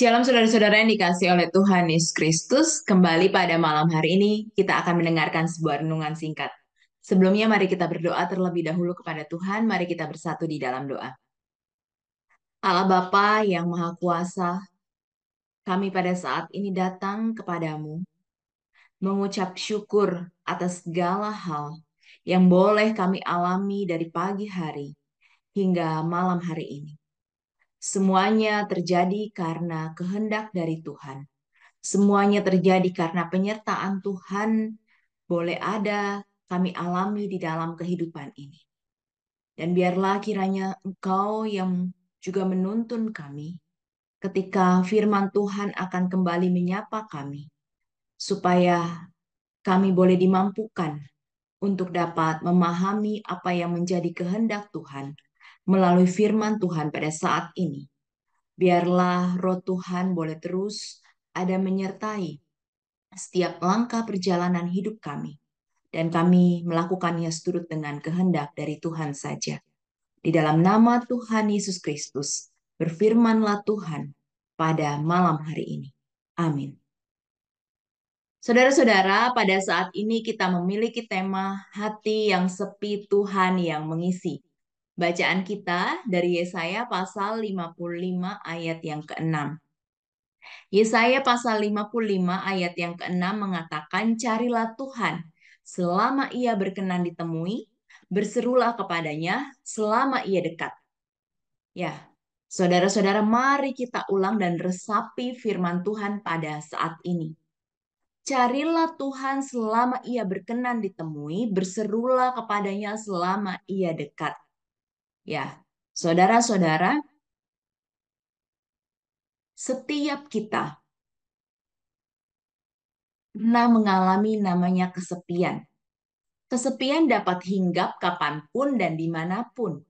Shalom saudara-saudara yang dikasih oleh Tuhan Yesus Kristus. Kembali pada malam hari ini kita akan mendengarkan sebuah renungan singkat. Sebelumnya mari kita berdoa terlebih dahulu kepada Tuhan. Mari kita bersatu di dalam doa. Allah Bapa yang Maha Kuasa, kami pada saat ini datang kepadamu mengucap syukur atas segala hal yang boleh kami alami dari pagi hari hingga malam hari ini. Semuanya terjadi karena kehendak dari Tuhan. Semuanya terjadi karena penyertaan Tuhan boleh ada kami alami di dalam kehidupan ini. Dan biarlah kiranya Engkau yang juga menuntun kami ketika firman Tuhan akan kembali menyapa kami, supaya kami boleh dimampukan untuk dapat memahami apa yang menjadi kehendak Tuhan melalui firman Tuhan pada saat ini. Biarlah roh Tuhan boleh terus ada menyertai setiap langkah perjalanan hidup kami, dan kami melakukannya seturut dengan kehendak dari Tuhan saja. Di dalam nama Tuhan Yesus Kristus, berfirmanlah Tuhan pada malam hari ini. Amin. Saudara-saudara, pada saat ini kita memiliki tema hati yang sepi, Tuhan yang mengisi. Bacaan kita dari Yesaya pasal 55 ayat yang ke-6. Yesaya pasal 55 ayat yang ke-6 mengatakan, carilah Tuhan selama ia berkenan ditemui, berserulah kepadanya selama ia dekat. Ya, saudara-saudara, mari kita ulang dan resapi firman Tuhan pada saat ini. Carilah Tuhan selama ia berkenan ditemui, berserulah kepadanya selama ia dekat. Ya, saudara-saudara, setiap kita pernah mengalami namanya kesepian. Kesepian dapat hinggap kapanpun dan dimanapun.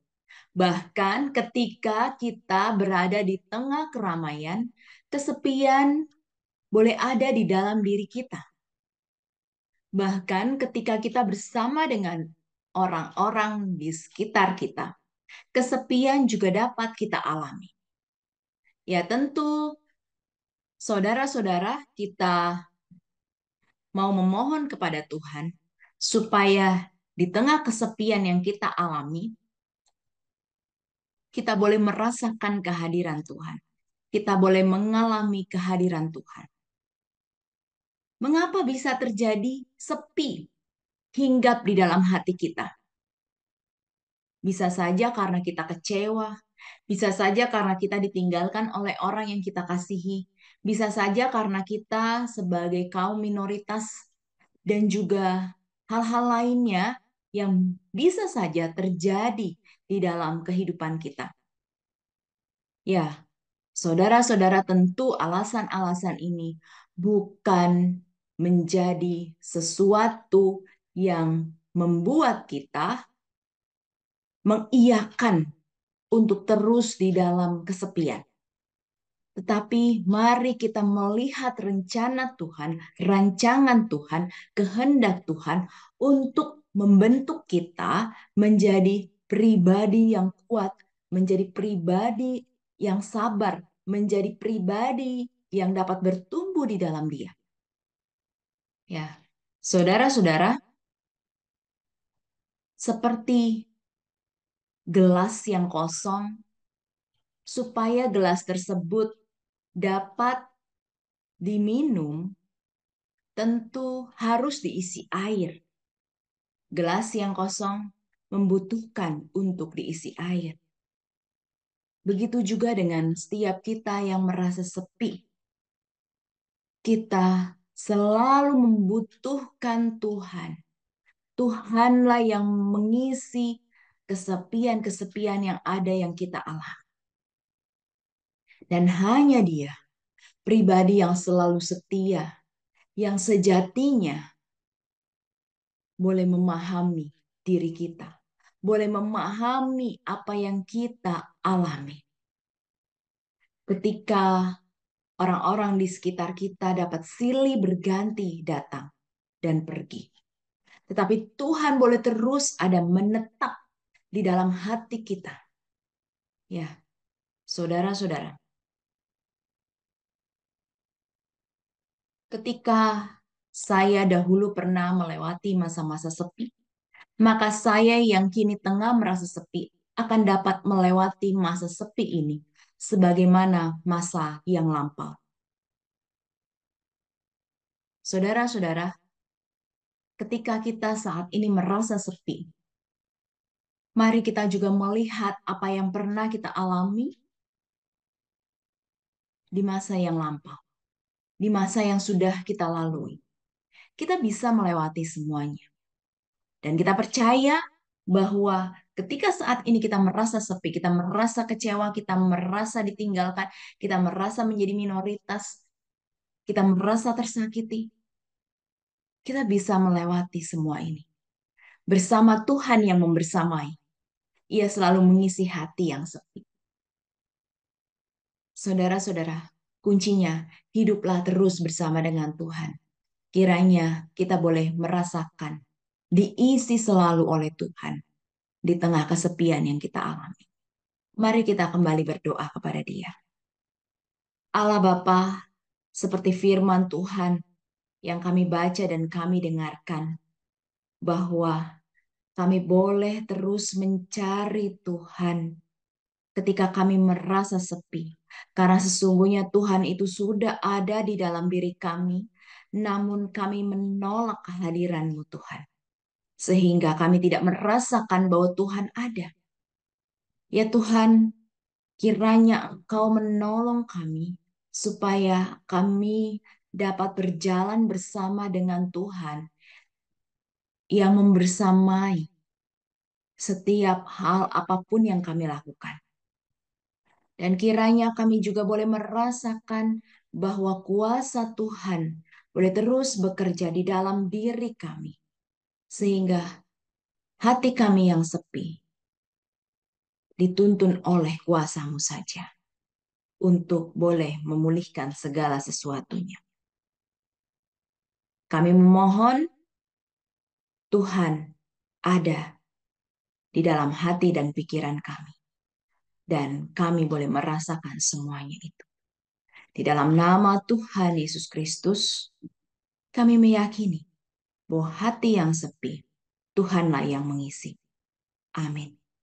Bahkan ketika kita berada di tengah keramaian, kesepian boleh ada di dalam diri kita. Bahkan ketika kita bersama dengan orang-orang di sekitar kita, kesepian juga dapat kita alami. Ya tentu, saudara-saudara, kita mau memohon kepada Tuhan supaya di tengah kesepian yang kita alami, kita boleh merasakan kehadiran Tuhan. Kita boleh mengalami kehadiran Tuhan. Mengapa bisa terjadi sepi hinggap di dalam hati kita? Bisa saja karena kita kecewa, bisa saja karena kita ditinggalkan oleh orang yang kita kasihi, bisa saja karena kita sebagai kaum minoritas, dan juga hal-hal lainnya yang bisa saja terjadi di dalam kehidupan kita. Ya, saudara-saudara, tentu alasan-alasan ini bukan menjadi sesuatu yang membuat kita mengiyakan untuk terus di dalam kesepian. Tetapi mari kita melihat rencana Tuhan, rancangan Tuhan, kehendak Tuhan untuk membentuk kita menjadi pribadi yang kuat, menjadi pribadi yang sabar, menjadi pribadi yang dapat bertumbuh di dalam Dia. Ya, saudara-saudara, seperti gelas yang kosong, supaya gelas tersebut dapat diminum, tentu harus diisi air. Gelas yang kosong membutuhkan untuk diisi air. Begitu juga dengan setiap kita yang merasa sepi. Kita selalu membutuhkan Tuhan. Tuhanlah yang mengisi kesepian-kesepian yang ada yang kita alami. Dan hanya Dia, pribadi yang selalu setia, yang sejatinya boleh memahami diri kita, boleh memahami apa yang kita alami. Ketika orang-orang di sekitar kita dapat silih berganti datang dan pergi. Tetapi Tuhan boleh terus ada menetap di dalam hati kita. Ya, saudara-saudara. Ketika saya dahulu pernah melewati masa-masa sepi, maka saya yang kini tengah merasa sepi akan dapat melewati masa sepi ini sebagaimana masa yang lampau. Saudara-saudara, ketika kita saat ini merasa sepi, mari kita juga melihat apa yang pernah kita alami di masa yang lampau, di masa yang sudah kita lalui. Kita bisa melewati semuanya. Dan kita percaya bahwa ketika saat ini kita merasa sepi, kita merasa kecewa, kita merasa ditinggalkan, kita merasa menjadi minoritas, kita merasa tersakiti, kita bisa melewati semua ini. Bersama Tuhan yang membersamai, Ia selalu mengisi hati yang sepi. Saudara-saudara, kuncinya hiduplah terus bersama dengan Tuhan. Kiranya kita boleh merasakan diisi selalu oleh Tuhan di tengah kesepian yang kita alami. Mari kita kembali berdoa kepada Dia. Allah Bapa, seperti firman Tuhan yang kami baca dan kami dengarkan, bahwa kami boleh terus mencari Tuhan ketika kami merasa sepi. Karena sesungguhnya Tuhan itu sudah ada di dalam diri kami, namun kami menolak kehadiran-Mu Tuhan. Sehingga kami tidak merasakan bahwa Tuhan ada. Ya Tuhan, kiranya Engkau menolong kami supaya kami dapat berjalan bersama dengan Tuhan yang membersamai setiap hal apapun yang kami lakukan. Dan kiranya kami juga boleh merasakan bahwa kuasa Tuhan boleh terus bekerja di dalam diri kami. Sehingga hati kami yang sepi dituntun oleh kuasa-Mu saja untuk boleh memulihkan segala sesuatunya. Kami memohon Tuhan ada di dalam hati dan pikiran kami. Dan kami boleh merasakan semuanya itu. Di dalam nama Tuhan Yesus Kristus, kami meyakini bahwa hati yang sepi, Tuhanlah yang mengisi. Amin.